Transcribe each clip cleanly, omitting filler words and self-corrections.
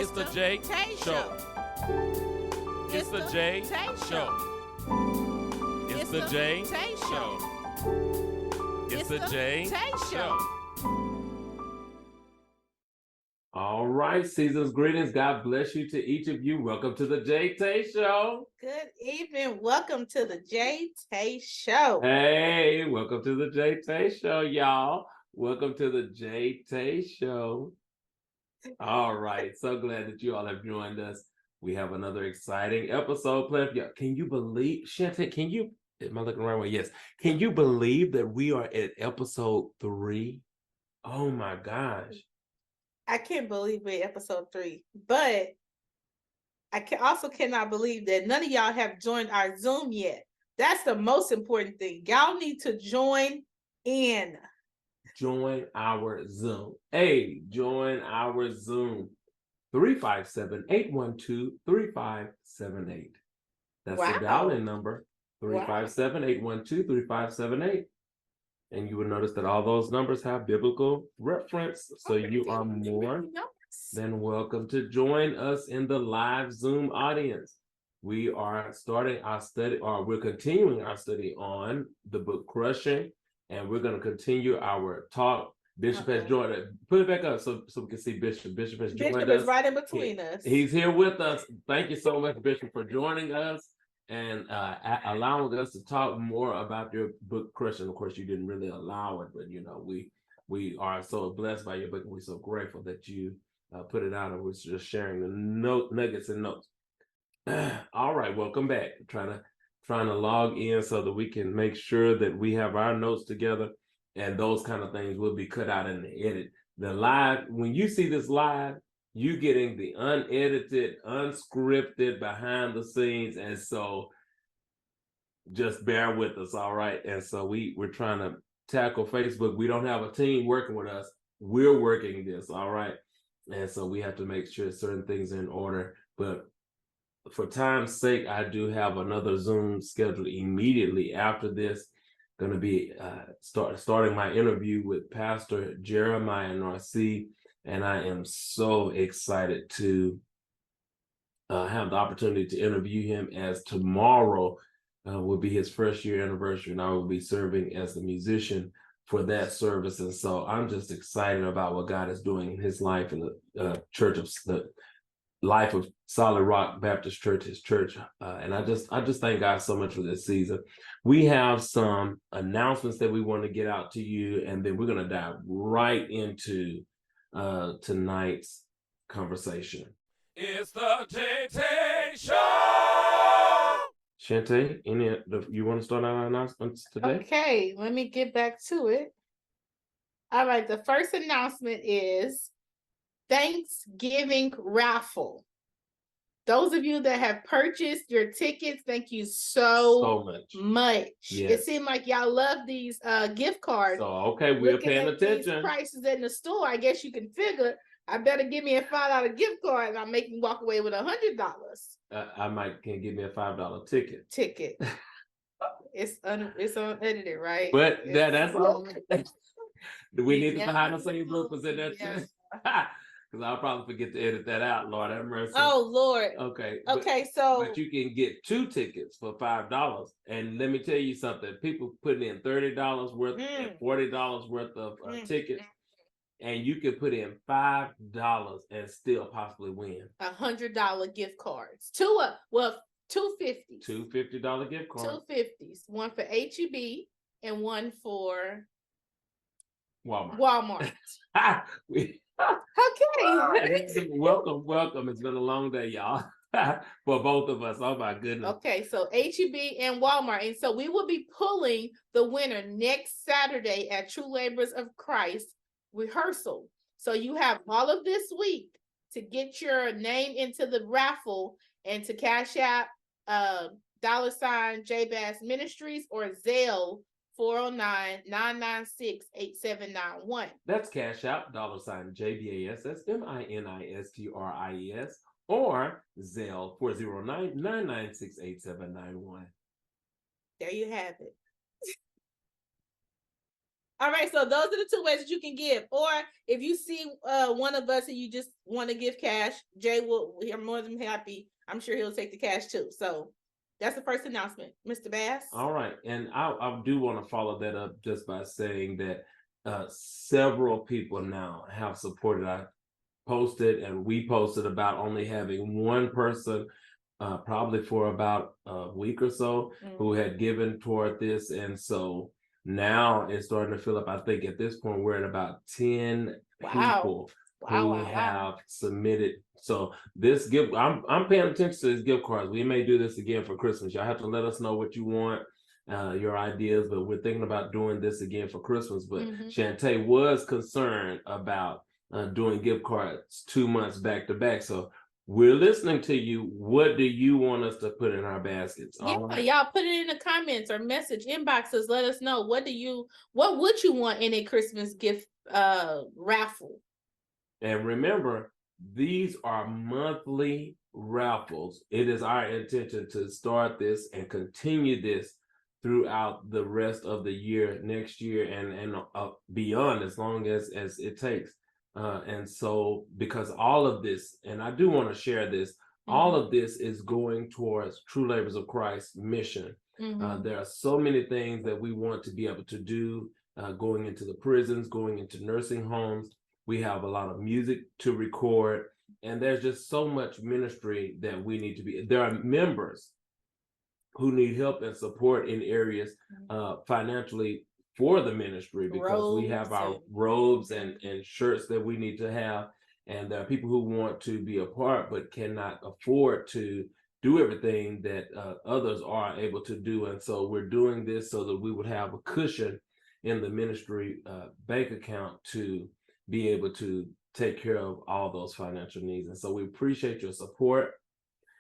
It's the JaeTae Show. It's the JaeTae Show. It's the JaeTae Show. It's the JaeTae Show. All right, season's greetings. God bless you to each of you. Welcome to the JaeTae Show. Good evening. Welcome to the JaeTae Show. Hey, welcome to the JaeTae Show, y'all. Welcome to the JaeTae Show. All right, so glad that you all have joined us. We have another exciting episode planned for you. Can you believe, JaeTae, am I looking the right way? Yes. Can you believe that we are at episode 3? Oh my gosh. I can't believe we're episode 3, but I also cannot believe that none of y'all have joined our Zoom yet. That's the most important thing. Y'all need to join in. Join our Zoom. Hey, join our Zoom. 357-812-3578. That's the dial-in number. 357-812-3578. And you will notice that all those numbers have biblical reference. So you are more than welcome to join us in the live Zoom audience. We are starting our study, or we're continuing our study on the book Crushing. And we're going to continue our talk. Bishop has joined us. Put it back up so we can see Bishop. Bishop has joined us. Bishop is right in between us. He's here with us. Thank you so much, Bishop, for joining us and allowing us to talk more about your book, Crushing. Of course, you didn't really allow it, but we are so blessed by your book, and we're so grateful that you put it out, and we're just sharing the nuggets and notes. All right, welcome back. Trying to log in so that we can make sure that we have our notes together, and those kind of things will be cut out in the edit. The live, when you see this live, you getting the unedited, unscripted, behind the scenes, and so just bear with us, all right? And so we're trying to tackle Facebook. We don't have a team working with us. We're working this, all right? And so we have to make sure certain things are in order, but for time's sake, I do have another Zoom scheduled immediately after this. Going to be starting my interview with Pastor Jeremiah Narcy, and I am so excited to have the opportunity to interview him, as tomorrow will be his first year anniversary, and I will be serving as the musician for that service. And so I'm just excited about what God is doing in his life and the church of the life of Solid Rock Baptist Church, his church. And I just thank God so much for this season. We have some announcements that we want to get out to you, and then we're going to dive right into tonight's conversation. It's the JaeTae Show. JaeTae, you want to start our announcements today? Okay, let me get back to it. All right, the first announcement is Thanksgiving raffle. Those of you that have purchased your tickets, thank you so much. Yes. It seemed like y'all love these gift cards. So okay, we're paying attention. These prices in the store, I guess you can figure I better give me a $5 gift card and I'll make me walk away with $100. Can give me a $5 ticket. It's unedited, right? But that's all. Do we need the behind the scenes bloopers in there too? Because I'll probably forget to edit that out. Lord have mercy. Oh Lord. Okay. So but you can get 2 tickets for $5. And let me tell you something. People putting in $30 worth and $40 worth of tickets. And you can put in $5 and still possibly win $100 gift cards. $250. $2 $50 gift cards. 250s. One for HEB and one for Walmart. Okay. Welcome. It's been a long day, y'all. For both of us. Oh my goodness. Okay, so HEB and Walmart. And so we will be pulling the winner next Saturday at True Laborers of Christ rehearsal. So you have all of this week to get your name into the raffle and to cash out $JBass Ministries or Zelle 409-996-8791. That's cash out $JBass Ministries or Zelle 409-996-8791. There you have it. All right, so those are the two ways that you can give. Or if you see one of us and you just want to give cash, Jay will. We are more than happy. I'm sure he'll take the cash too. So that's the first announcement, Mr. Bass. All right, and I do want to follow that up just by saying that several people now have supported. I posted and we posted about only having one person, probably for about a week or so, who had given toward this, and so now it's starting to fill up. I think at this point we're at about 10 people who have submitted. So this gift, I'm paying attention to these gift cards. We may do this again for Christmas. Y'all have to let us know what you want, your ideas, but we're thinking about doing this again for Christmas. But JaeTae was concerned about doing gift cards 2 months back to back. So we're listening to you. What do you want us to put in our baskets? Yeah, y'all put it in the comments or message inboxes. Let us know what would you want in a Christmas gift raffle. And remember, these are monthly raffles. It is our intention to start this and continue this throughout the rest of the year, next year, and beyond, as long as it takes. And so, because all of this, and I do want to share this, all of this is going towards True Labors of Christ mission. There are so many things that we want to be able to do, going into the prisons, going into nursing homes. We have a lot of music to record, and there's just so much ministry that we need to be. There are members who need help and support in areas financially for the ministry, because we have our robes and shirts that we need to have, and there are people who want to be a part but cannot afford to do everything that others are able to do. And so we're doing this so that we would have a cushion in the ministry bank account to be able to take care of all those financial needs. And so we appreciate your support.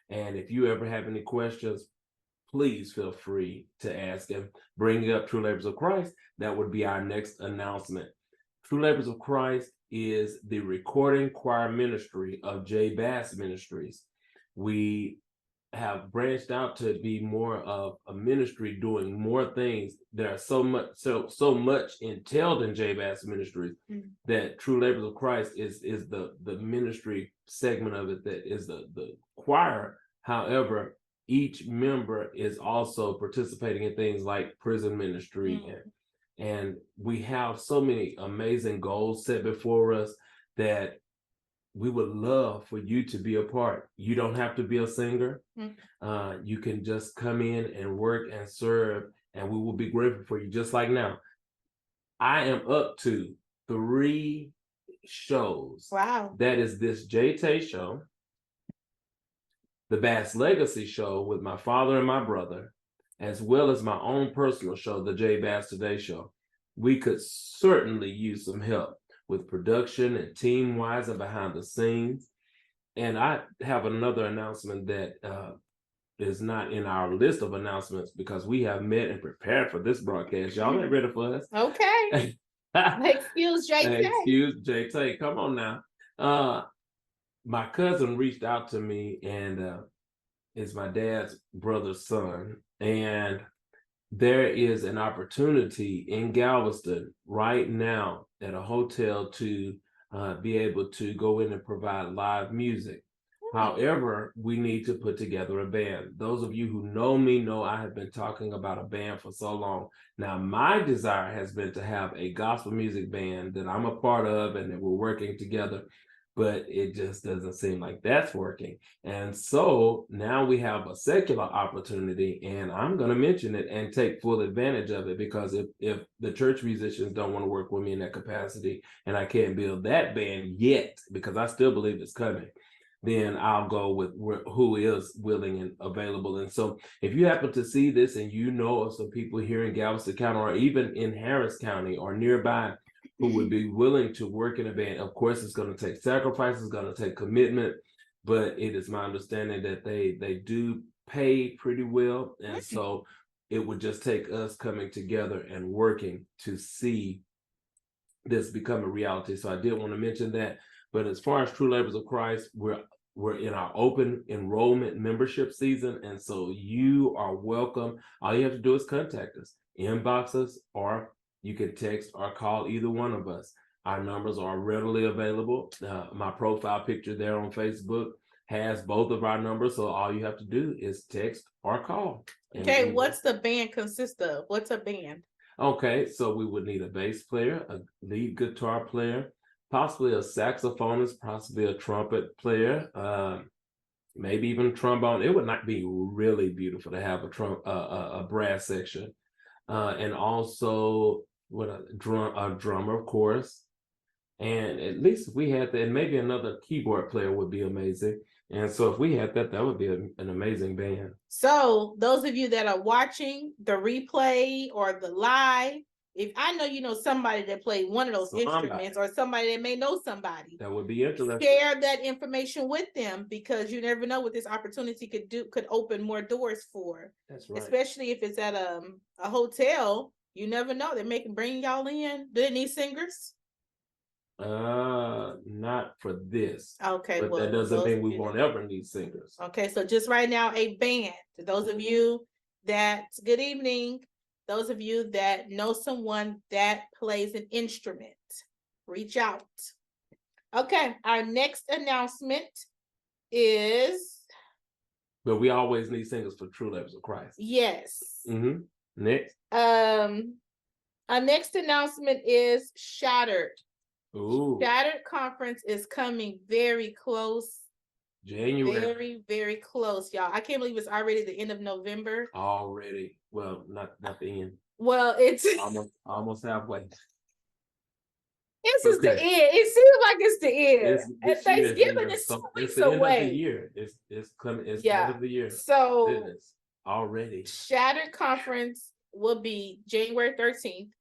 And if you ever have any questions, please feel free to ask and bring up True Labors of Christ. That would be our next announcement. True Labors of Christ is the recording choir ministry of J. Bass Ministries. We have branched out to be more of a ministry doing more things. There's so much entailed in J. Bass Ministries that True Labors of Christ is the ministry segment of it, that is the choir. However, each member is also participating in things like prison ministry, and we have so many amazing goals set before us that we would love for you to be a part. You don't have to be a singer. You can just come in and work and serve, and we will be grateful for you. Just like now, I am up to 3 shows. Wow. That is this JaeTae show, the Bass Legacy show with my father and my brother, as well as my own personal show, the J. Bass Today show. We could certainly use some help with production and team-wise and behind the scenes. And I have another announcement that is not in our list of announcements, because we have met and prepared for this broadcast. Y'all ain't ready for us. Okay. Excuse JaeTae. Excuse JaeTae. Come on now. My cousin reached out to me, and is my dad's brother's son. And there is an opportunity in Galveston right now at a hotel to be able to go in and provide live music. However, we need to put together a band. Those of you who know me know I have been talking about a band for so long. Now, my desire has been to have a gospel music band that I'm a part of and that we're working together, but it just doesn't seem like that's working. And so now we have a secular opportunity, and I'm going to mention it and take full advantage of it, because if the church musicians don't want to work with me in that capacity, and I can't build that band yet, because I still believe it's coming, then I'll go with who is willing and available. And so if you happen to see this and you know of some people here in Galveston County or even in Harris County or nearby who would be willing to work in a band, of course, it's going to take sacrifice, it's going to take commitment, but it is my understanding that they do pay pretty well. And so it would just take us coming together and working to see this become a reality. So I did want to mention that. But as far as True Labors of Christ, we're in our open enrollment membership season. And so you are welcome. All you have to do is contact us, inbox us, or You can text or call either one of us. Our numbers are readily available. My profile picture there on Facebook has both of our numbers, so all you have to do is text or call. Okay, what's the band consist of? What's a band? Okay, so we would need a bass player, a lead guitar player, possibly a saxophonist, possibly a trumpet player, maybe even trombone. It would not be really beautiful to have a brass section, and also with a drummer, of course. And at least if we had that, and maybe another keyboard player would be amazing. And so if we had that, that would be an amazing band. So those of you that are watching the replay or the live, if I know you know somebody that played one of those instruments, or somebody that may know somebody, that would be interesting. Share that information with them, because you never know what this opportunity could open more doors for. That's right. Especially if it's at a hotel, you never know. They may bring y'all in. Do they need singers? Not for this. Okay, but that doesn't mean we won't ever need singers. Okay, so just right now, a band. To those of you that, good evening, those of you that know someone that plays an instrument, reach out. Okay, our next announcement is. But we always need singers for True Labors of Christ. Yes. Next. Our next announcement is Shattered. Ooh. Shattered Conference is coming very close. January. Very, very close, y'all. I can't believe it's already the end of November. Already. Well, not the end. Well, it's almost halfway. This is the end. It seems like it's the end. Thanksgiving is 2 weeks away. It's the year. It's coming. It's the end of the year. So goodness, already. Shattered Conference will be January 13th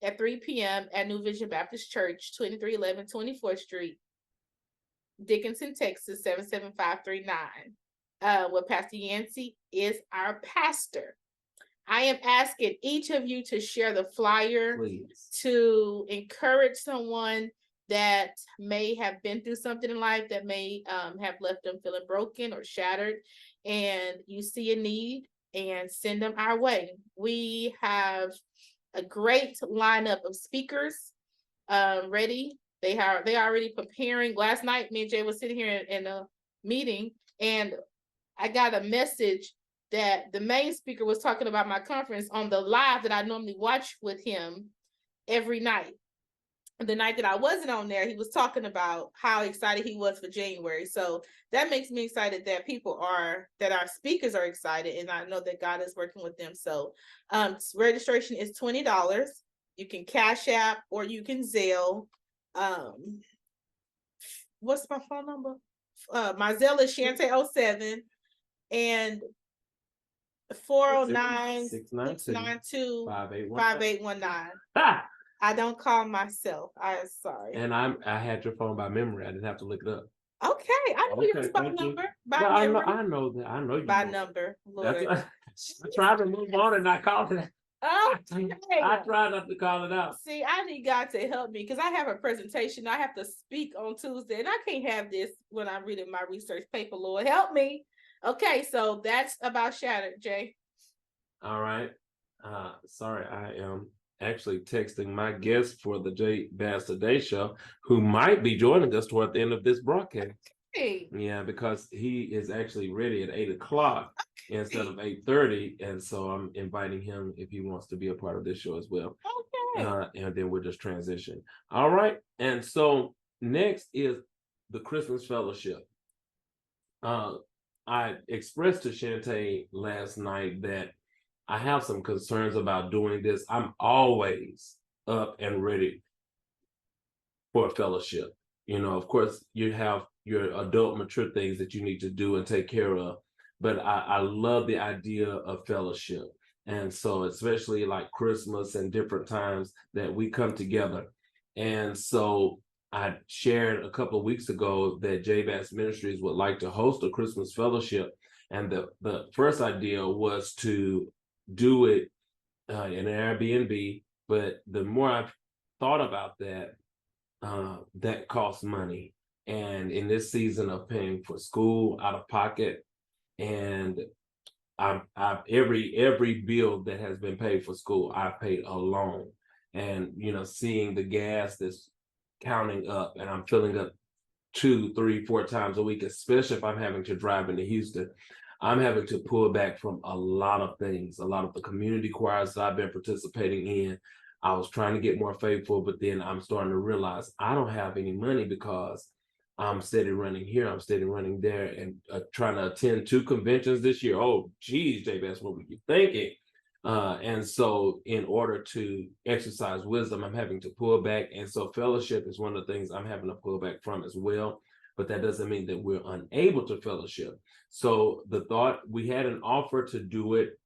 at 3 p.m. at New Vision Baptist Church, 2311 24th Street, Dickinson, Texas, 77539. Where Pastor Yancey is our pastor. I am asking each of you to share the flyer. Please. To encourage someone that may have been through something in life that may have left them feeling broken or shattered, and you see a need, and send them our way. We have a great lineup of speakers ready. They are already preparing. Last night, me and Jay was sitting here in a meeting, and I got a message that the main speaker was talking about my conference on the live that I normally watch with him every night. The night that I wasn't on there, he was talking about how excited he was for January. So that makes me excited that that our speakers are excited, and I know that God is working with them. So registration is $20. You can Cash App or you can Zelle. What's my phone number? My Zelle is JaeTae07 and 409-692-5819. I don't call myself. I'm sorry. And I had your phone by memory. I didn't have to look it up. Okay, I know your phone number by memory. I know that. I know you by number. Lord. I tried to move on and not call it. Okay. I tried not to call it out. See, I need God to help me, because I have a presentation I have to speak on Tuesday, and I can't have this when I'm reading my research paper. Lord, help me. Okay, so that's about Shattered, Jay. All right. Sorry, I am actually texting my guest for the JaeTae show, who might be joining us toward the end of this broadcast. Hey. Yeah, because he is actually ready at 8:00 instead of 8:30, and so I'm inviting him if he wants to be a part of this show as well. Okay. And then we'll just transition. All right. And so next is the Christmas Fellowship. I expressed to JaeTae last night that I have some concerns about doing this. I'm always up and ready for a fellowship. You know, of course, you have your adult mature things that you need to do and take care of, but I love the idea of fellowship. And so especially like Christmas and different times that we come together. And so I shared a couple of weeks ago that JBAS Ministries would like to host a Christmas fellowship. And the first idea was to do it in an Airbnb. But the more I've thought about that, that costs money. And in this season of paying for school out of pocket, and I've every bill that has been paid for school, I've paid alone. and seeing the gas that's counting up, and I'm filling up 2, 3, 4 times a week, especially if I'm having to drive into Houston. I'm having to pull back from a lot of things, a lot of the community choirs that I've been participating in. I was trying to get more faithful, but then I'm starting to realize I don't have any money because I'm steady running here, I'm steady running there, and trying to attend 2 conventions this year. Oh, geez, JBS, what were you thinking? And so in order to exercise wisdom, I'm having to pull back. And so fellowship is one of the things I'm having to pull back from as well. But that doesn't mean that we're unable to fellowship. So the thought, we had an offer to do it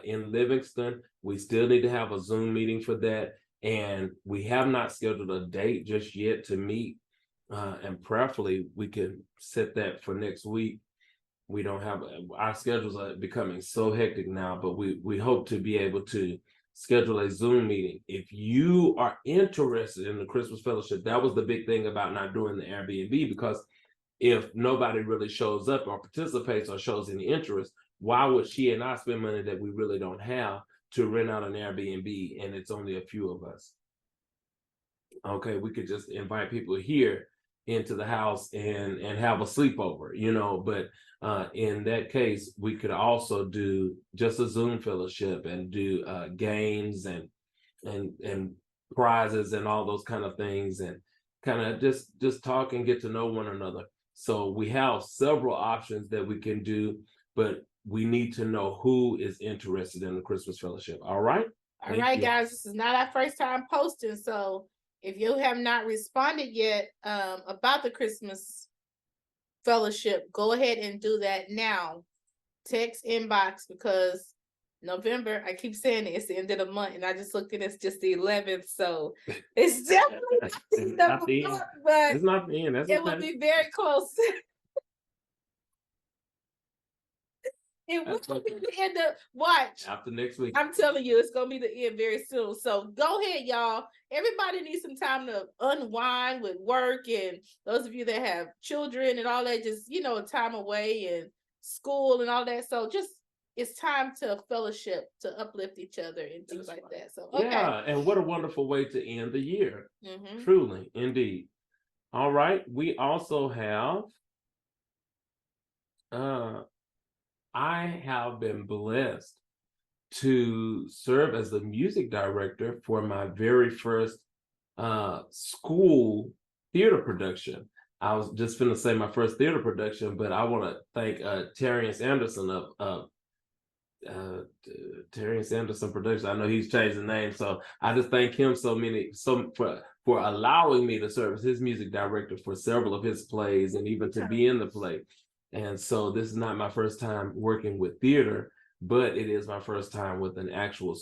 in Livingston. We still need to have a Zoom meeting for that. And we have not scheduled a date just yet to meet. And prayerfully, we can set that for next week. We don't have, our schedules are becoming so hectic now, but we hope to be able to schedule a Zoom meeting. If you are interested in the Christmas fellowship, that was the big thing about not doing the Airbnb, because if nobody really shows up or participates or shows any interest, why would she and I spend money that we really don't have to rent out an Airbnb and it's only a few of us? Okay, we could just invite people here into the house and have a sleepover, but in that case, we could also do just a Zoom fellowship and do games and prizes and all those kind of things, and kind of just talk and get to know one another. So we have several options that we can do, but we need to know who is interested in the Christmas fellowship. All right. All right, guys, this is not our first time posting, so if you have not responded yet about the Christmas fellowship, go ahead and do that now. Text inbox, because November, I keep saying it's the end of the month, and I just looked at it's just the 11th, so it's definitely not the end, but it's not the end. That's it will be very close. It will be the end of, watch. After next week. I'm telling you, it's going to be the end very soon. So go ahead, y'all. Everybody needs some time to unwind with work. And those of you that have children and all that, just, time away and school and all that. So just, it's time to fellowship, to uplift each other and things like that. So, okay. Yeah, and what a wonderful way to end the year. Mm-hmm. Truly, indeed. All right. We also have, I have been blessed to serve as the music director for my very first school theater production. I was just going to say my first theater production, but I want to thank Terrence Anderson of Terrence Anderson Productions. I know he's changed the name, so I just thank him for allowing me to serve as his music director for several of his plays, and even to be in the play. And so this is not my first time working with theater, but it is my first time with an actual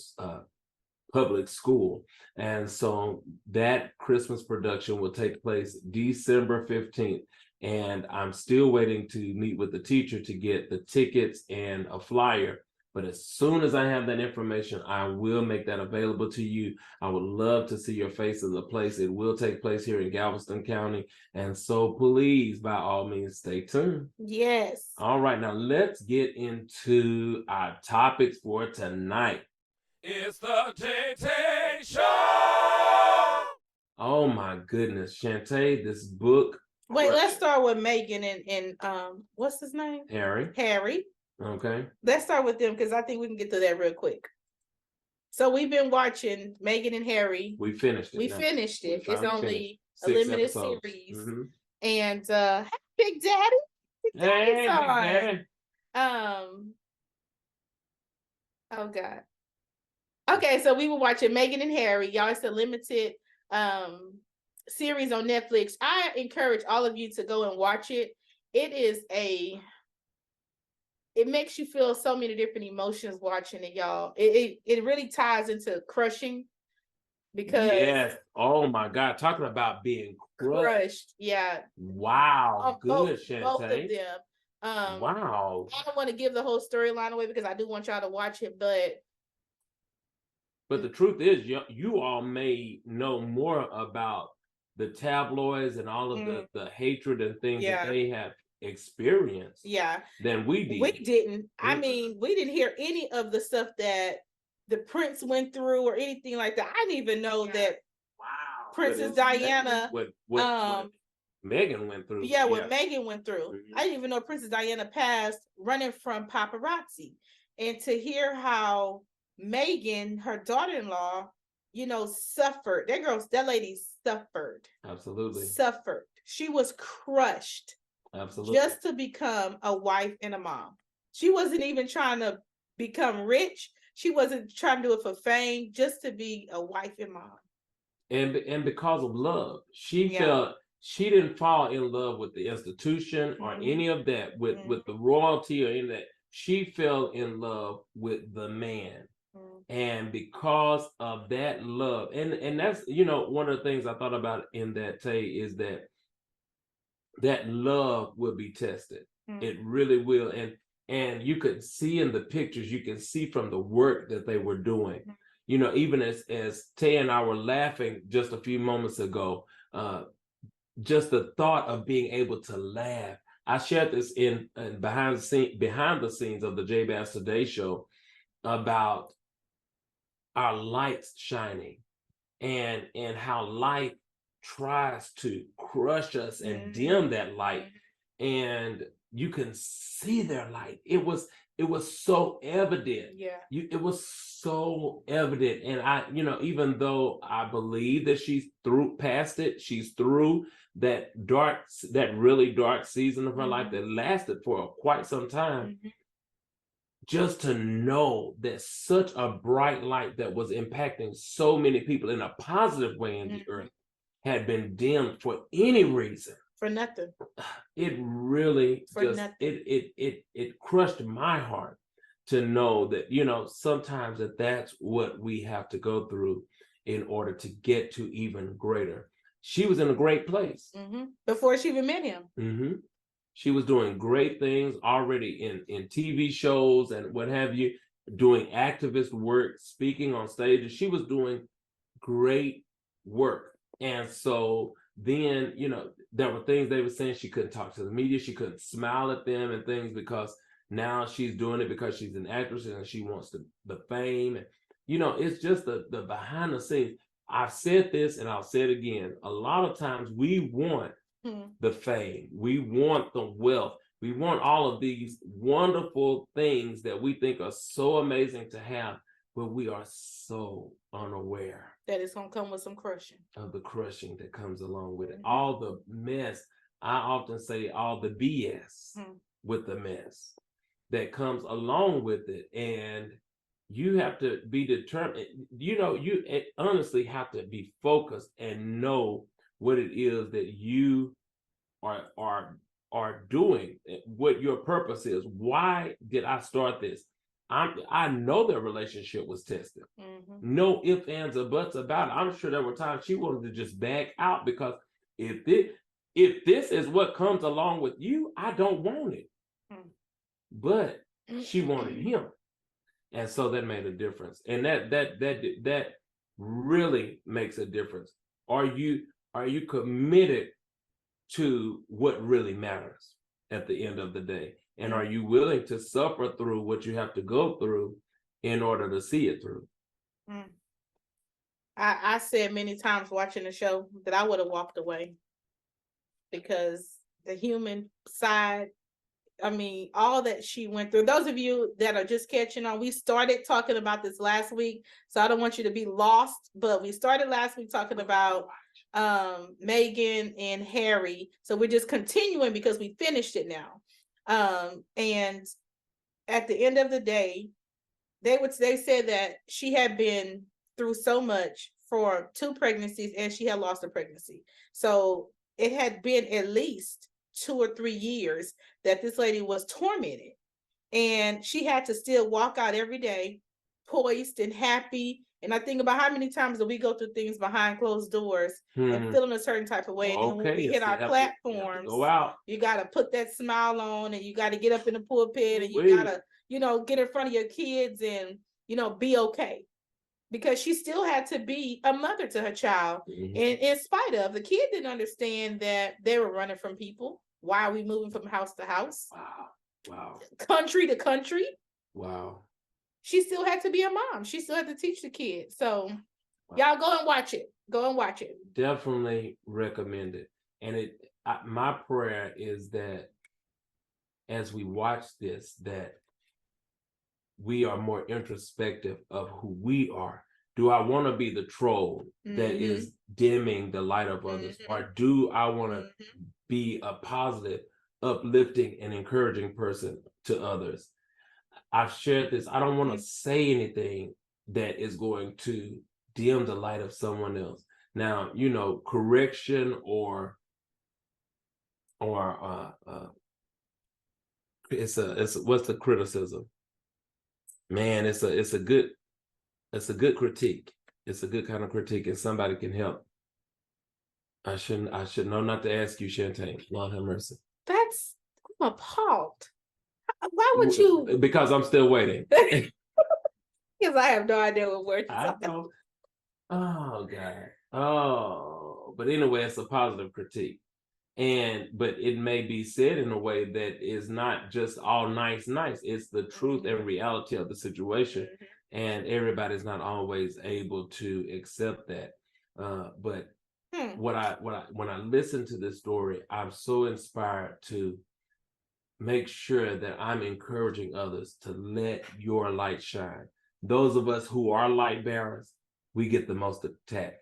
public school. And so that Christmas production will take place December 15th. And I'm still waiting to meet with the teacher to get the tickets and a flyer. But as soon as I have that information, I will make that available to you. I would love to see your face in the place. It will take place here in Galveston County. And so please, by all means, stay tuned. Yes. All right, now let's get into our topics for tonight. It's the JaeTae Show! Oh my goodness, JaeTae, this book. Wait, let's start with Megan and what's his name? Harry. Okay. Let's start with them, because I think we can get to that real quick. So we've been watching Megan and Harry. We finished it. It's only a limited series. Mm-hmm. And Big Daddy. Hey, Daddy. Oh God. Okay, so we were watching Megan and Harry. Y'all, it's a limited series on Netflix. I encourage all of you to go and watch it. It makes you feel so many different emotions watching it, y'all. It really ties into crushing, because yes. Oh my God, talking about being crushed. Yeah. Wow. Good, JaeTae. Both of them. Wow. I don't want to give the whole storyline away, because I do want y'all to watch it, but the truth is, you all may know more about the tabloids and all of the hatred and things that they have experienced than we did. We didn't. I mean, we didn't hear any of the stuff that the prince went through or anything like that. I didn't even know that Wow. Princess Diana, What Megan went through. yeah, what Megan went through. Mhm. I didn't even know Princess Diana passed running from paparazzi. And to hear how Megan, her daughter-in-law, you know, suffered. That lady suffered. Absolutely. Suffered. She was crushed. Absolutely. Just to become a wife and a mom. She wasn't even trying to become rich. She wasn't trying to do it for fame, just to be a wife and mom. And because of love, she Yeah. felt she didn't fall in love with the institution or any of that, with the royalty or any of that. She fell in love with the man. And because of that love, and that's, you know, one of the things I thought about in that, Tay, is that love will be tested. It really will. And you could see in the pictures, you can see from the work that they were doing. You know, even as Tay and I were laughing just a few moments ago, just the thought of being able to laugh. I shared this in behind the scenes of the JaeTae show about our lights shining and how life tries to crush us and dim that light, and you can see their light. It was so evident. Yeah. It was so evident. And I, you know, even though I believe that she's past it, she's through that really dark season of her life that lasted for quite some time. Just to know that such a bright light that was impacting so many people in a positive way in the earth had been dimmed for any reason. For nothing. It really for just nothing. it crushed my heart to know that, you know, sometimes that's what we have to go through in order to get to even greater. She was in a great place. Before she even met him. She was doing great things already in TV shows and what have you, doing activist work, speaking on stages. She was doing great work. And so then, you know, there were things they were saying. She couldn't talk to the media. She couldn't smile at them and things, because now she's doing it because she's an actress and she wants the fame. And, you know, it's just the behind the scenes. I've said this and I'll say it again. A lot of times we want the fame, we want the wealth, we want all of these wonderful things that we think are so amazing to have, but we are so unaware that it's going to come with some crushing. Of the crushing that comes along with it. All the mess, I often say all the BS with the mess that comes along with it. And you have to be determined, you know, you honestly have to be focused and know what it is that you are doing, what your purpose is. Why did I start this? I know their relationship was tested. No ifs, ands, or buts about it. I'm sure there were times she wanted to just back out, because if this is what comes along with you, I don't want it. But she wanted him. And so that made a difference. And that really makes a difference. Are you committed to what really matters at the end of the day? And are you willing to suffer through what you have to go through in order to see it through? I said many times watching the show that I would have walked away, because the human side, I mean, all that she went through. Those of you that are just catching on, we started talking about this last week, so I don't want you to be lost, but we started last week talking about Meghan and Harry. So we're just continuing because we finished it now. And at the end of the day, they said that she had been through so much for 2 pregnancies, and she had lost a pregnancy. So it had been at least 2 or 3 years that this lady was tormented, and she had to still walk out every day poised and happy. And I think about how many times do we go through things behind closed doors and feel in a certain type of way. And then when we hit our platforms, go out. You got to put that smile on, and you got to get up in the pulpit, and you got to, you know, get in front of your kids and, you know, be okay. Because she still had to be a mother to her child. And in spite of, the kid didn't understand that they were running from people. Why are we moving from house to house? Wow. Country to country. Wow. she still had to be a mom. She still had to teach the kids. So y'all go and watch it. Go and watch it. Definitely recommend it. And my prayer is that as we watch this, that we are more introspective of who we are. Do I want to be the troll that is dimming the light of others? Or do I want to be a positive, uplifting, and encouraging person to others? I've shared this. I don't want to say anything that is going to dim the light of someone else. Now, correction or it's what's the criticism? Man, it's a good critique. It's a good kind of critique, and somebody can help. I should know not to ask you, JaeTae. Lord have mercy. I'm appalled. Why would you? Because I'm still waiting. Because I have no idea what word you're talking about. Oh God. Oh, but anyway, it's a positive critique. But it may be said in a way that is not just all nice. It's the truth and reality of the situation. And everybody's not always able to accept that. But when I listen to this story, I'm so inspired to make sure that I'm encouraging others to let your light shine. Those of us who are light bearers, we get the most attack.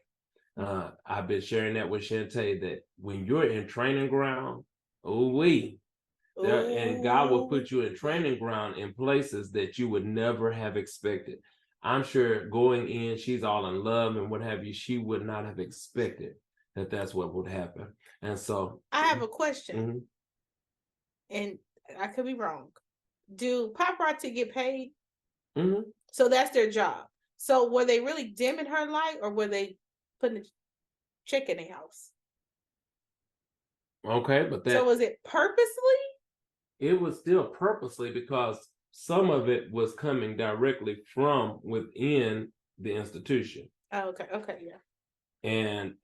I've been sharing that with JaeTae that when you're in training ground, and God will put you in training ground in places that you would never have expected. I'm sure going in, she's all in love and what have you. She would not have expected that that's what would happen. And so I have a question, and I could be wrong. Do paparazzi get paid? So that's their job. So were they really dimming her light, or were they putting a check in their house? Okay, but so was it purposely? It was still purposely because some of it was coming directly from within the institution. Oh, okay, yeah. And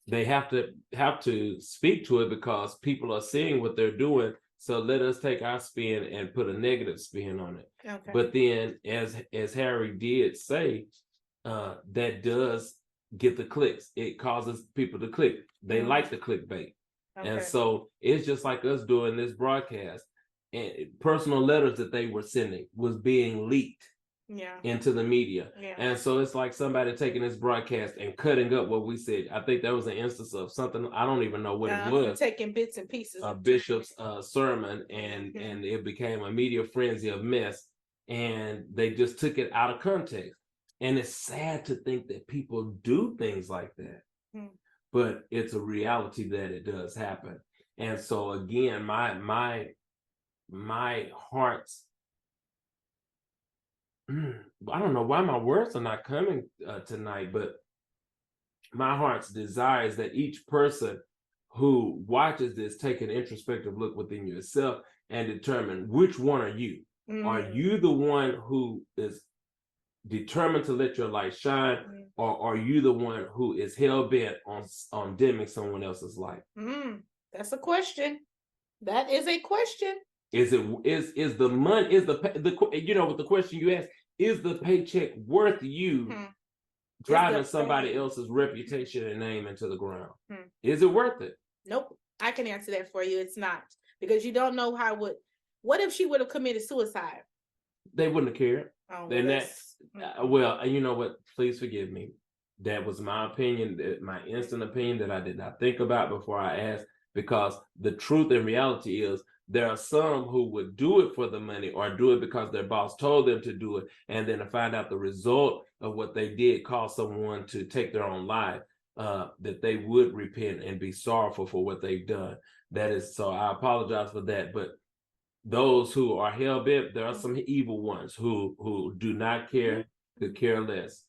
they have to speak to it because people are seeing what they're doing. So let us take our spin and put a negative spin on it. Okay. But then, as Harry did say, that does get the clicks. It causes people to click. They like the clickbait. Okay. And so it's just like us doing this broadcast. And personal letters that they were sending was being leaked into the media. And so it's like somebody taking this broadcast and cutting up what we said. I think that was an instance of something, I don't even know what it was. Taking bits and pieces of Bishop's sermon, and it became a media frenzy of mess. And they just took it out of context. And it's sad to think that people do things like that. But it's a reality that it does happen. And so again, my heart's, I don't know why my words are not coming tonight, but my heart's desire is that each person who watches this take an introspective look within yourself and determine which one are you. Are you the one who is determined to let your light shine, or are you the one who is hell-bent on dimming someone else's light? That's a question. That is a question. Is the money, is with the question you asked, is the paycheck worth you driving somebody else's reputation and name into the ground? Is it worth it? Nope. I can answer that for you. It's not, because you don't know what if she would have committed suicide? They wouldn't have cared. Oh, well, you know what? Please forgive me. That was my opinion, my instant opinion that I did not think about before I asked, because the truth and reality is there are some who would do it for the money or do it because their boss told them to do it, and then to find out the result of what they did cause someone to take their own life, that they would repent and be sorrowful for what they've done. That is, so I apologize for that. But those who are hell-bent, there are some evil ones who do not care, could care less.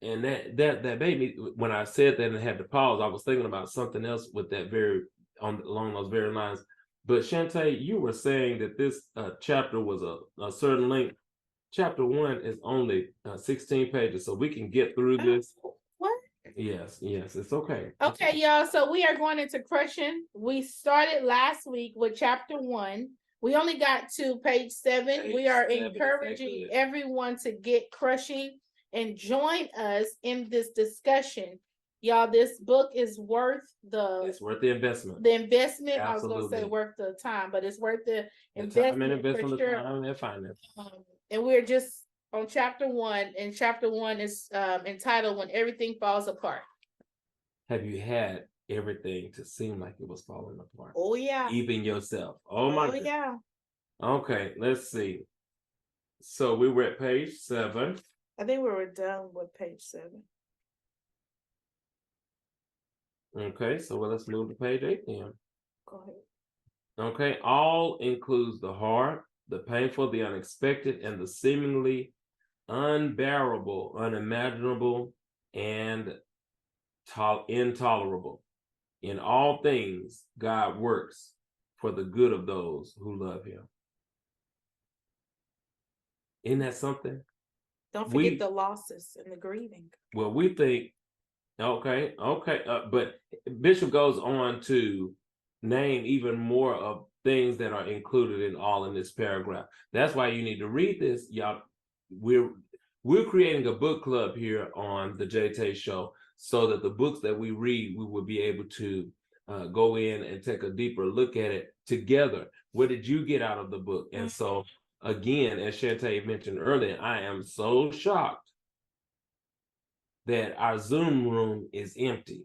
And that made me, when I said that and had to pause, I was thinking about something else with that along those very lines. But JaeTae, you were saying that this chapter was a certain length. Chapter 1 is only 16 pages, so we can get through this. What? Yes, it's okay. Okay, y'all. So we are going into crushing. We started last week with chapter 1. We only got to page 7. Page We are 7, encouraging exactly. everyone to get crushing and join us in this discussion. Y'all, this book is worth It's worth the investment. the investment. I was Absolutely. gonna say worth the time, but it's worth the The time and investment for investment of sure. time and finance. And we're just on chapter 1, and chapter 1 is entitled "When Everything Falls Apart." Have you had everything to seem like it was falling apart? Oh yeah. Even yourself. Oh my goodness. Yeah. Okay, let's see. So we were at page 7. I think we were done with page 7. Okay, so let's move to page 8 then. Go ahead. Okay, all includes the hard, the painful, the unexpected, and the seemingly unbearable, unimaginable, and intolerable. In all things, God works for the good of those who love him. Isn't that something? Don't forget the losses and the grieving. Well, we think, okay, but Bishop goes on to name even more of things that are included in this paragraph. That's why you need to read this, y'all. We're creating a book club here on the JaeTae Show, so that the books that we read, we will be able to go in and take a deeper look at it together. What did you get out of the book? And so, again, as JaeTae mentioned earlier, I am so shocked that our Zoom room is empty.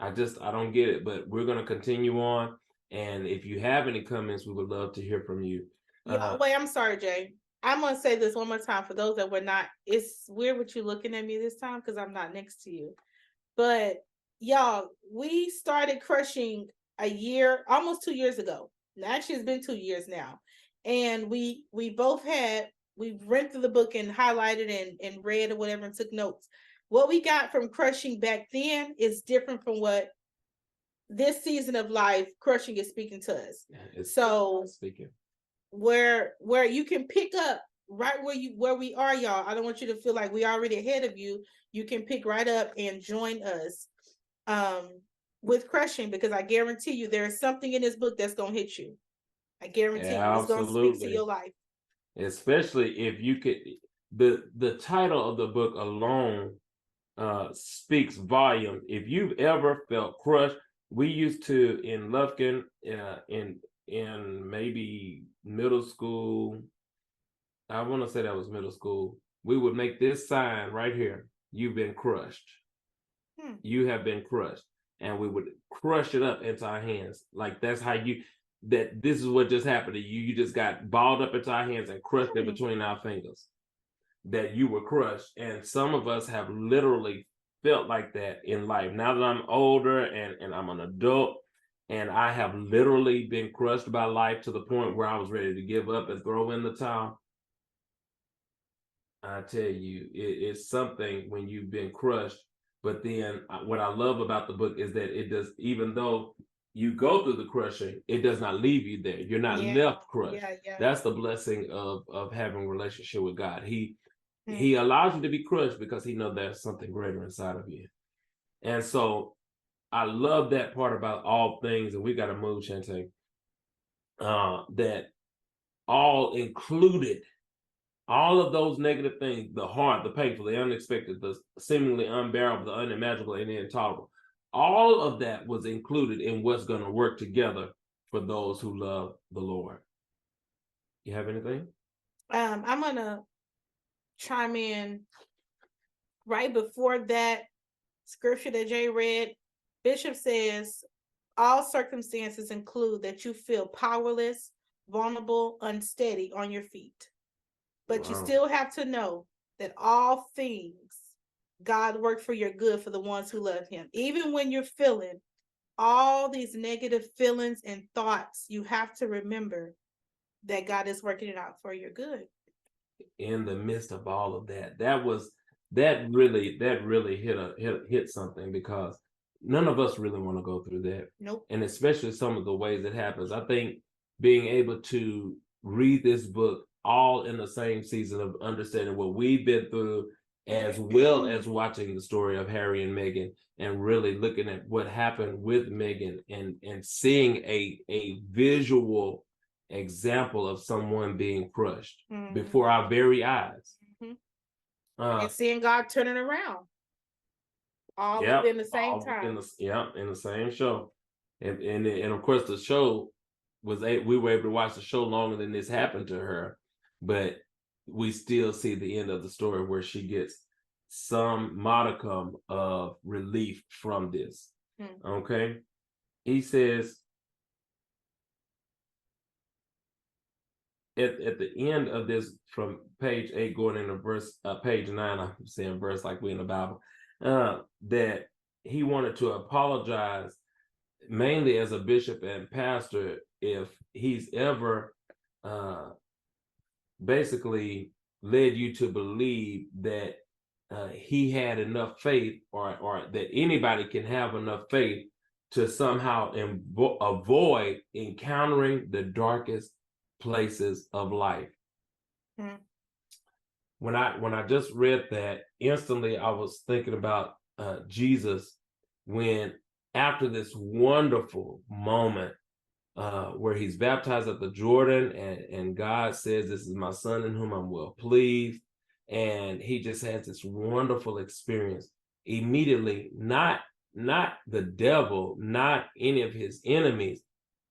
I don't get it, but we're going to continue on. And if you have any comments, we would love to hear from you. Wait, I'm sorry, Jay. I'm going to say this one more time for those that were not. It's weird with you looking at me this time because I'm not next to you. But y'all, we started crushing almost 2 years ago. Actually, it's been 2 years now. And we read through the book and highlighted and read or whatever and took notes. What we got from crushing back then is different from what this season of life crushing is speaking to us. So speaking where you can pick up right where we are, y'all. I don't want you to feel like we already ahead of you. You can pick right up and join us with crushing, because I guarantee you there is something in this book that's gonna hit you. I guarantee you it's gonna speak to your life. Especially if you could, the title of the book alone speaks volume. If you've ever felt crushed, we used to in Lufkin, in maybe middle school, I want to say that was middle school, we would make this sign right here: you've been crushed. You have been crushed. And we would crush it up into our hands. Like that's how this is what just happened to you. You just got balled up into our hands and crushed it between our fingers. That you were crushed. And some of us have literally felt like that in life. Now that I'm older and I'm an adult, and I have literally been crushed by life to the point where I was ready to give up and throw in the towel. I tell you, it's something when you've been crushed. But then what I love about the book is that it does, even though you go through the crushing, it does not leave you there. You're not left crushed. That's the blessing of having a relationship with God. He allows you to be crushed because he knows there's something greater inside of you. And so I love that part about all things, and we got to move, JaeTae, that all included, all of those negative things, the hard, the painful, the unexpected, the seemingly unbearable, the unimaginable, and the intolerable, all of that was included in what's going to work together for those who love the Lord. You have anything? I'm going to chime in right before that scripture that Jay read. Bishop says, all circumstances include that you feel powerless, vulnerable, unsteady on your feet. But you still have to know that all things God worked for your good for the ones who love him. Even when you're feeling all these negative feelings and thoughts, you have to remember that God is working it out for your good. In the midst of all of that, that really hit something, because none of us really want to go through that. Nope. And especially some of the ways it happens. I think being able to read this book all in the same season of understanding what we've been through, as well as watching the story of Harry and Meghan, and really looking at what happened with Meghan and seeing a visual example of someone being crushed Mhm. before our very eyes. Mhm. Uh, And seeing God turning around all Yep, within the same all time. in the same show, and of course the show we were able to watch the show longer than this happened to her, but we still see the end of the story where she gets some modicum of relief from this. Okay, he says at the end of this, from page 8 going into page 9, I'm saying verse like we in the Bible, that he wanted to apologize mainly as a bishop and pastor if he's ever basically led you to believe that he had enough faith, or that anybody can have enough faith to somehow avoid encountering the darkest places of life. When I just read that, instantly I was thinking about Jesus, when after this wonderful moment where he's baptized at the Jordan, and God says, "This is my son in whom I'm well pleased," and he just has this wonderful experience. Immediately, not the devil, not any of his enemies,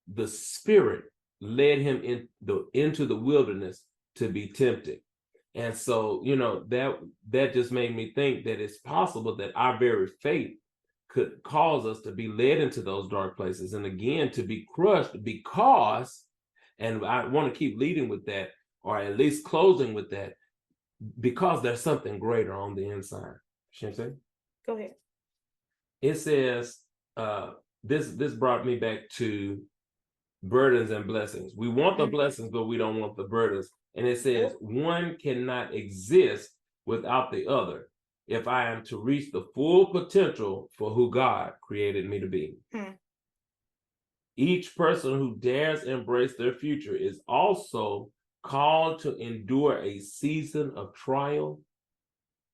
the Spirit led him into the wilderness to be tempted. And so, that just made me think that it's possible that our very faith could cause us to be led into those dark places, and again to be crushed because, and I want to keep leading with that, or at least closing with that, because there's something greater on the inside. Shamsi? Go ahead. It says, this brought me back to burdens and blessings. We want the blessings, but we don't want the burdens. And it says, one cannot exist without the other if I am to reach the full potential for who God created me to be. Each person who dares embrace their future is also called to endure a season of trial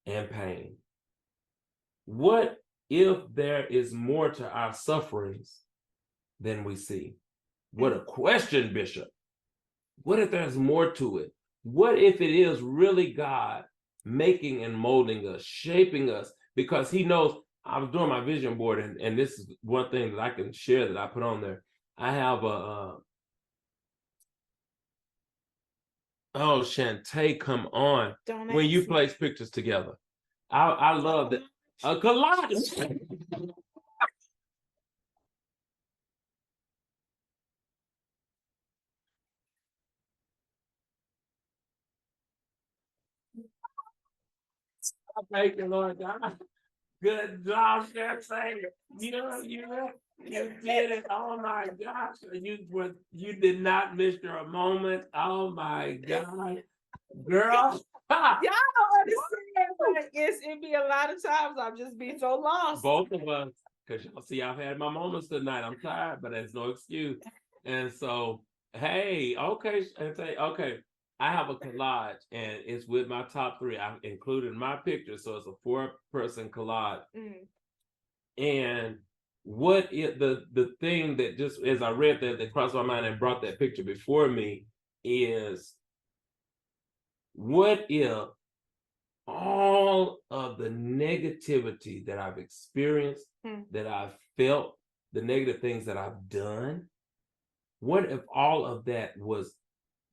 and pain. What if there is more to our sufferings than we see? What a question, Bishop. What if there's more to it? What if it is really God making and molding us, shaping us? Because he knows. I was doing my vision board, and this is one thing that I can share that I put on there. I have oh, JaeTae, come on. When you place pictures together. I love that. A collage. Thank you, Lord God. Good job, JaeTae. You did it. Oh my gosh. You did not miss your moment. Oh my God. Girl. Y'all don't understand. Like, it'd be a lot of times I'll just be so lost. Both of us, because y'all see, I've had my moments tonight. I'm tired, but there's no excuse. And so, hey, okay, okay. I have a collage, and it's with my top 3. I've included my picture, so it's a 4-person collage. And what is the thing that, just as I read that crossed my mind and brought that picture before me, is what if all of the negativity that I've experienced, that I've felt, the negative things that I've done, what if all of that was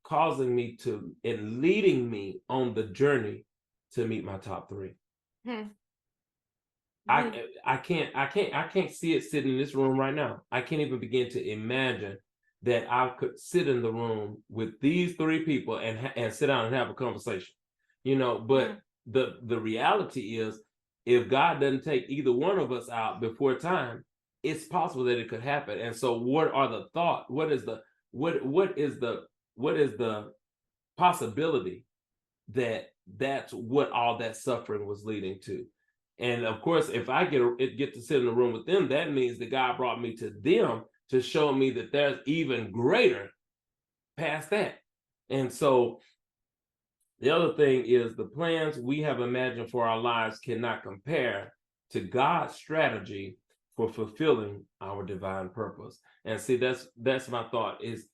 causing me to, and leading me on the journey to meet my top 3? I can't see it sitting in this room right now. I can't even begin to imagine that I could sit in the room with these 3 people and sit down and have a conversation, but the reality is, if God doesn't take either one of us out before time, it's possible that it could happen. And so what are the thoughts? What is the possibility that that's what all that suffering was leading to? And of course, if I get to sit in the room with them, that means that God brought me to them to show me that there's even greater past that. And so the other thing is, the plans we have imagined for our lives cannot compare to God's strategy for fulfilling our divine purpose. And see, that's my thought, is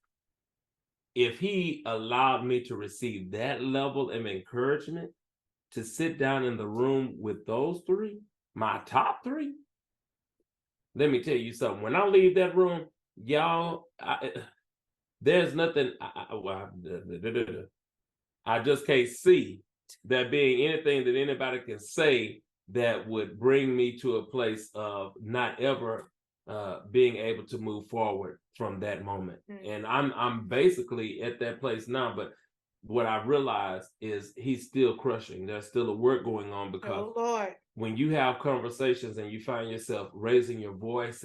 if he allowed me to receive that level of encouragement, to sit down in the room with those three, my top three, let me tell you something. When I leave that room, y'all, there's nothing. I just can't see there being anything that anybody can say that would bring me to a place of not ever being able to move forward from that moment. And I'm basically at that place now, but what I realized is he's still crushing. There's still a work going on, because when you have conversations and you find yourself raising your voice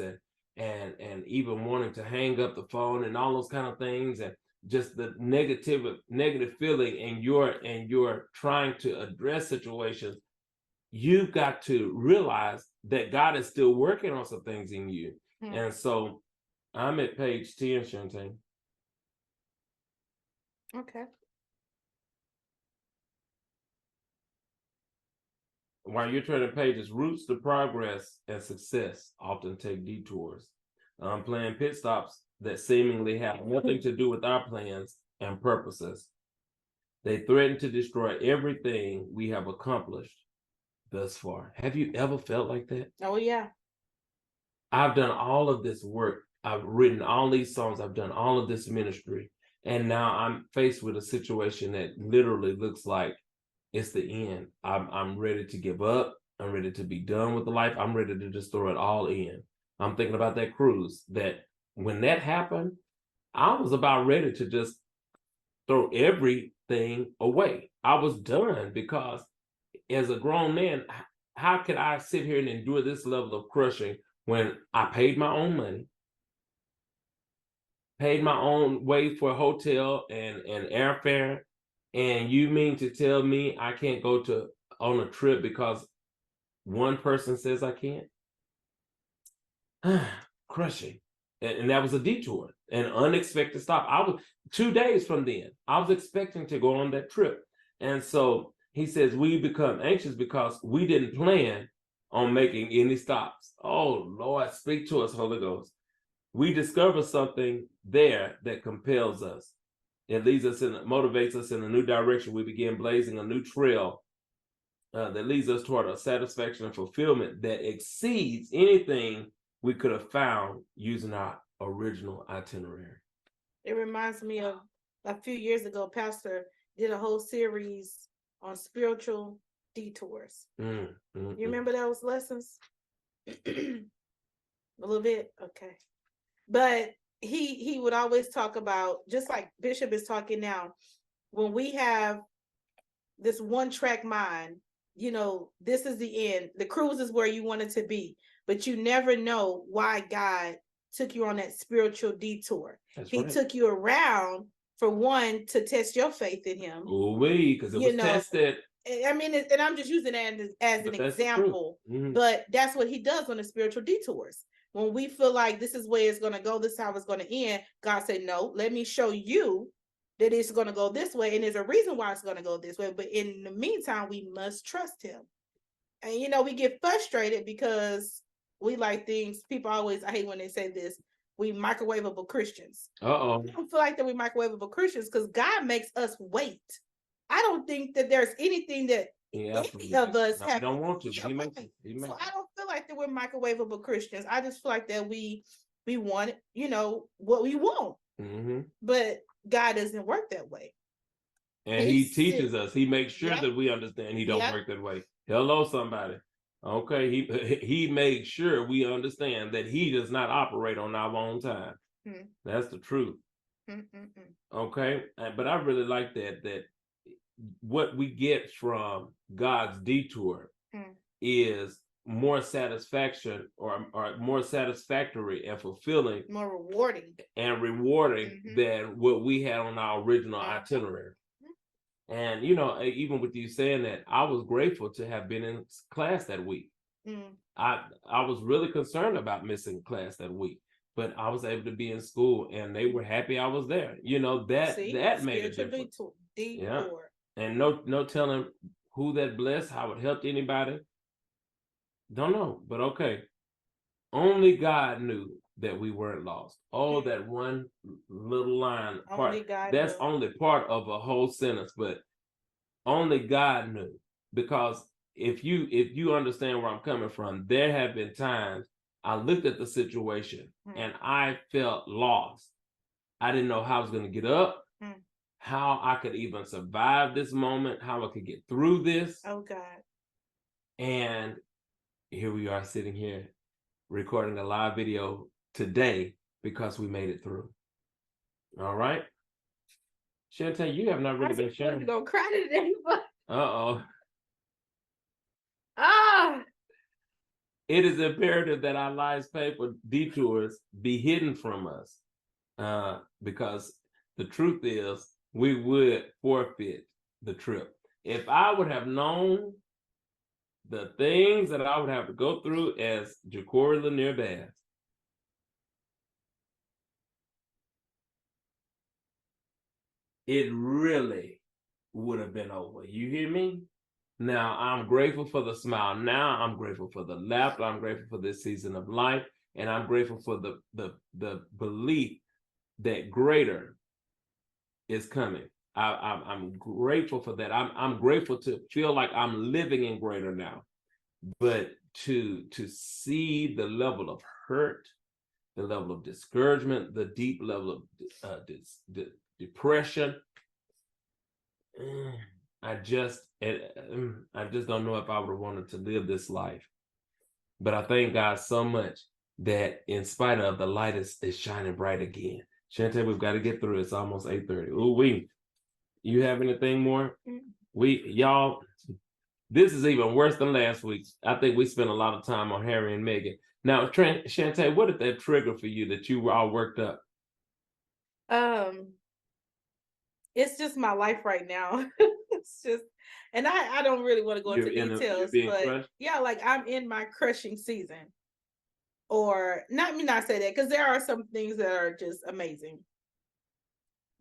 and even wanting to hang up the phone and all those kind of things, and just the negative feeling, and you're trying to address situations, you've got to realize that God is still working on some things in you. And so I'm at page 10, JaeTae. Okay. While you're turning pages, routes to progress and success often take detours. Planned pit stops that seemingly have nothing to do with our plans and purposes. They threaten to destroy everything we have accomplished thus far. Have you ever felt like that? Oh, yeah. I've done all of this work. I've written all these songs. I've done all of this ministry. And now I'm faced with a situation that literally looks like it's the end. I'm ready to give up. I'm ready to be done with the life. I'm ready to just throw it all in. I'm thinking about that cruise, that when that happened, I was about ready to just throw everything away. I was done, because as a grown man, how could I sit here and endure this level of crushing when I paid my own money, paid my own way for a hotel and airfare, and you mean to tell me I can't go on a trip because one person says I can't? Crushing. And that was a detour, an unexpected stop. I was 2 days from then, I was expecting to go on that trip. And so he says, we become anxious because we didn't plan on making any stops. Oh, Lord, speak to us, Holy Ghost. We discover something there that compels us. It leads us and motivates us in a new direction. We begin blazing a new trail that leads us toward a satisfaction and fulfillment that exceeds anything we could have found using our original itinerary. It reminds me of a few years ago, Pastor did a whole series on spiritual detours. You remember those lessons? A little bit? Okay. But he would always talk about, just like Bishop is talking now, when we have this one track mind, this is the end. The cruise is where you want it to be, but you never know why God took you on that spiritual detour. He took you around, for one, to test your faith in him. Because it was tested. I mean, and I'm just using that as an example, but that's what he does on the spiritual detours. When we feel like this is where it's going to go, this is how it's going to end, God said, no, let me show you that it's going to go this way. And there's a reason why it's going to go this way. But in the meantime, we must trust him. And, we get frustrated because we like things. People always, I hate when they say this, we microwavable Christians. I don't feel like that we microwavable Christians, because God makes us wait. I don't think that there's anything that any of us have. Don't want to. So I don't feel like that we're microwavable Christians. I just feel like that we want, what we want. But God doesn't work that way. And he teaches us. He makes sure that we understand he don't work that way. Hello, somebody. Okay, he makes sure we understand that he does not operate on our own time. That's the truth. Okay, but I really like that what we get from God's detour is more satisfaction, or more satisfactory and fulfilling, more rewarding than what we had on our original itinerary. And even with you saying that, I was grateful to have been in class that week. I was really concerned about missing class that week, but I was able to be in school, and they were happy I was there. That made a difference. Yeah. And no telling who that blessed, how it helped anybody. Don't know, but okay. Only God knew that we weren't lost. Oh, that one little line part. Only God That's knew. only part of a whole sentence, but only God knew. Because if you understand where I'm coming from, there have been times I looked at the situation and I felt lost. I didn't know how I was going to get up, how I could even survive this moment, how I could get through this. Oh God. And here we are sitting here recording a live video today because we made it through. All right. JaeTae, you have not really been sharing. You're gonna cry today, but Uh-oh. ah. It is imperative that our lives pay for detours be hidden from us. Because the truth is we would forfeit the trip. If I would have known the things that I would have to go through as Jacory Lanier Bass, it really would have been over. You hear me? Now, I'm grateful for the smile. Now, I'm grateful for the laughter. I'm grateful for this season of life. And I'm grateful for the belief that greater is coming. I'm grateful for that. I'm grateful to feel like I'm living in greater now. But to see the level of hurt, the level of discouragement, the deep level of depression, I just don't know if I would have wanted to live this life. But I thank God so much that in spite of, the light is shining bright again. JaeTae, we've got to get through. It's almost 8:30. Ooh, you have anything more? Y'all, this is even worse than last week's. I think we spent a lot of time on Harry and Meghan. Now, JaeTae, what did that trigger for you that you were all worked up? It's just my life right now. It's just, and I don't really want to go into details, but crushed? Yeah, like I'm in my crushing season. Or not me not say that, because there are some things that are just amazing.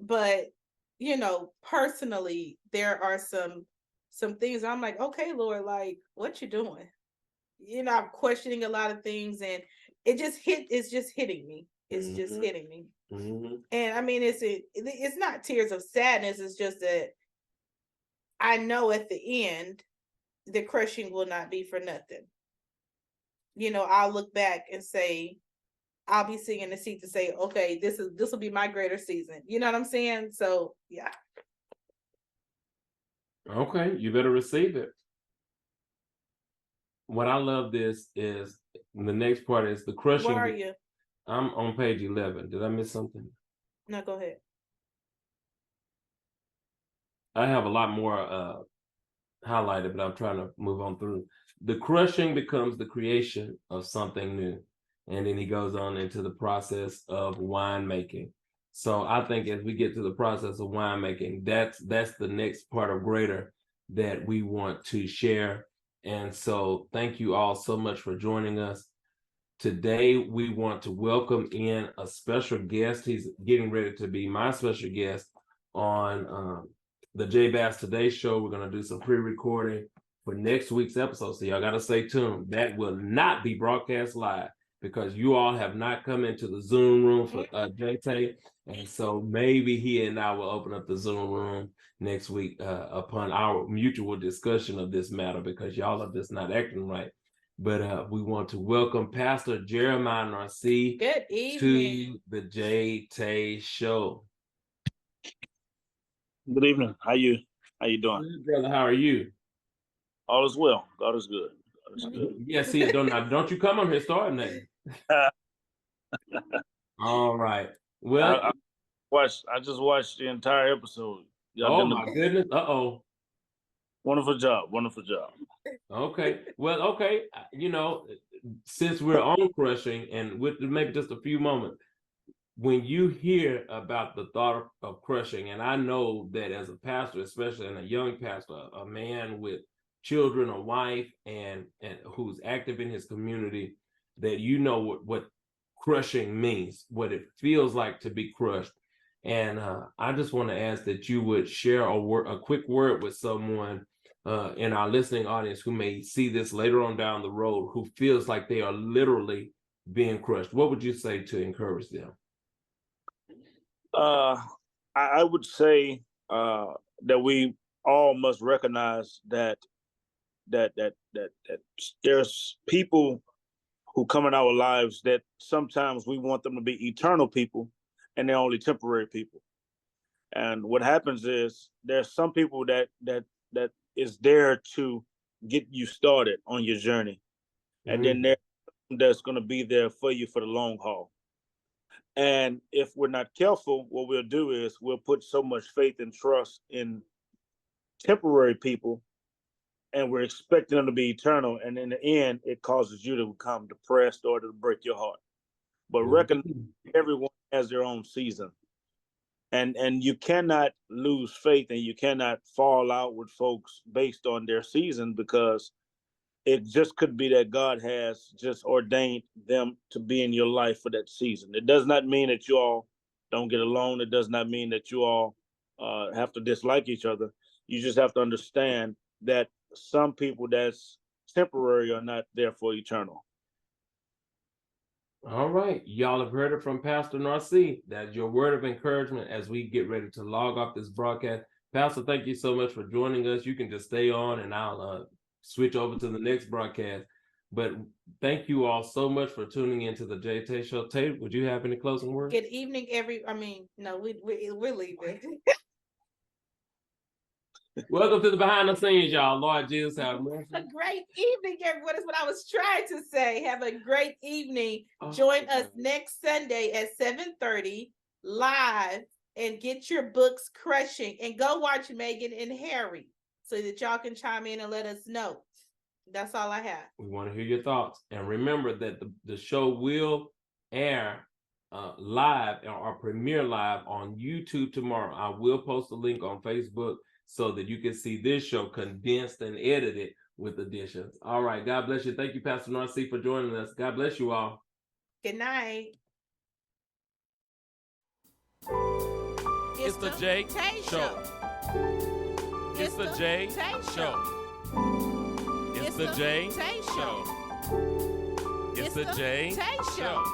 But personally, there are some things I'm like, okay, Lord, like, what you doing? I'm questioning a lot of things, and it's just hitting me. It's just hitting me. And I mean, it's not tears of sadness. It's just that I know at the end, the crushing will not be for nothing. I'll look back and say, I'll be sitting in the seat to say, okay, this will be my greater season. You know what I'm saying? So yeah. Okay, you better receive it. What I love this is the next part is the crushing. Where are you? I'm on page 11. Did I miss something? No, go ahead. I have a lot more highlighted, but I'm trying to move on through. The crushing becomes the creation of something new. And then he goes on into the process of winemaking. So I think as we get to the process of winemaking, that's the next part of greater that we want to share. And so thank you all so much for joining us. Today, we want to welcome in a special guest. He's getting ready to be my special guest on the J Bass Today show. We're going to do some pre-recording for next week's episode. So y'all got to stay tuned. That will not be broadcast live because you all have not come into the Zoom room for JaeTae. And so maybe he and I will open up the Zoom room next week upon our mutual discussion of this matter, because y'all are just not acting right. But we want to welcome Pastor Jeremiah Narcisse to the JaeTae show. Good evening. How you doing? Good, brother, how are you? All is well. God is good. God is good. Yeah, see, don't you come on here starting that. All right. Well, I just watched the entire episode. Oh my goodness. Uh-oh. Wonderful job. Wonderful job. Okay. Well, okay. Since we're on crushing, and with maybe just a few moments, when you hear about the thought of crushing, and I know that as a pastor, especially and a young pastor, a man with children, a wife, and who's active in his community, that what crushing means, what it feels like to be crushed. And I just want to ask that you would share a quick word with someone in our listening audience who may see this later on down the road, who feels like they are literally being crushed, what would you say to encourage them? I would say that we all must recognize that there's people who come in our lives that sometimes we want them to be eternal people, and they're only temporary people. And what happens is there's some people that is there to get you started on your journey, and then there's that's going to be there for you for the long haul. And if we're not careful, what we'll do is we'll put so much faith and trust in temporary people, and we're expecting them to be eternal. And in the end, it causes you to become depressed or to break your heart. But recognize everyone has their own season. And you cannot lose faith, and you cannot fall out with folks based on their season, because it just could be that God has just ordained them to be in your life for that season. It does not mean that you all don't get along. It does not mean that you all have to dislike each other. You just have to understand that some people that's temporary are not there for eternal. All right. Y'all have heard it from Pastor Narcy. That's your word of encouragement as we get ready to log off this broadcast. Pastor, thank you so much for joining us. You can just stay on, and I'll switch over to the next broadcast. But thank you all so much for tuning into the JaeTae Show. Tae, would you have any closing words? Good evening, we're leaving. Welcome to the behind the scenes, y'all. Lord Jesus, have mercy. A great evening, everyone, is what I was trying to say. Have a great evening. Join us next Sunday at 7:30 live, and get your books crushing, and go watch Meghan and Harry so that y'all can chime in and let us know. That's all I have. We want to hear your thoughts. And remember that the show will air live or premiere live on YouTube tomorrow. I will post a link on Facebook so that you can see this show condensed and edited with additions. All right. God bless you. Thank you, Pastor Narcy, for joining us. God bless you all. Good night. It's the JaeTae Show. It's the JaeTae Show. It's the JaeTae Show. It's the JaeTae Show.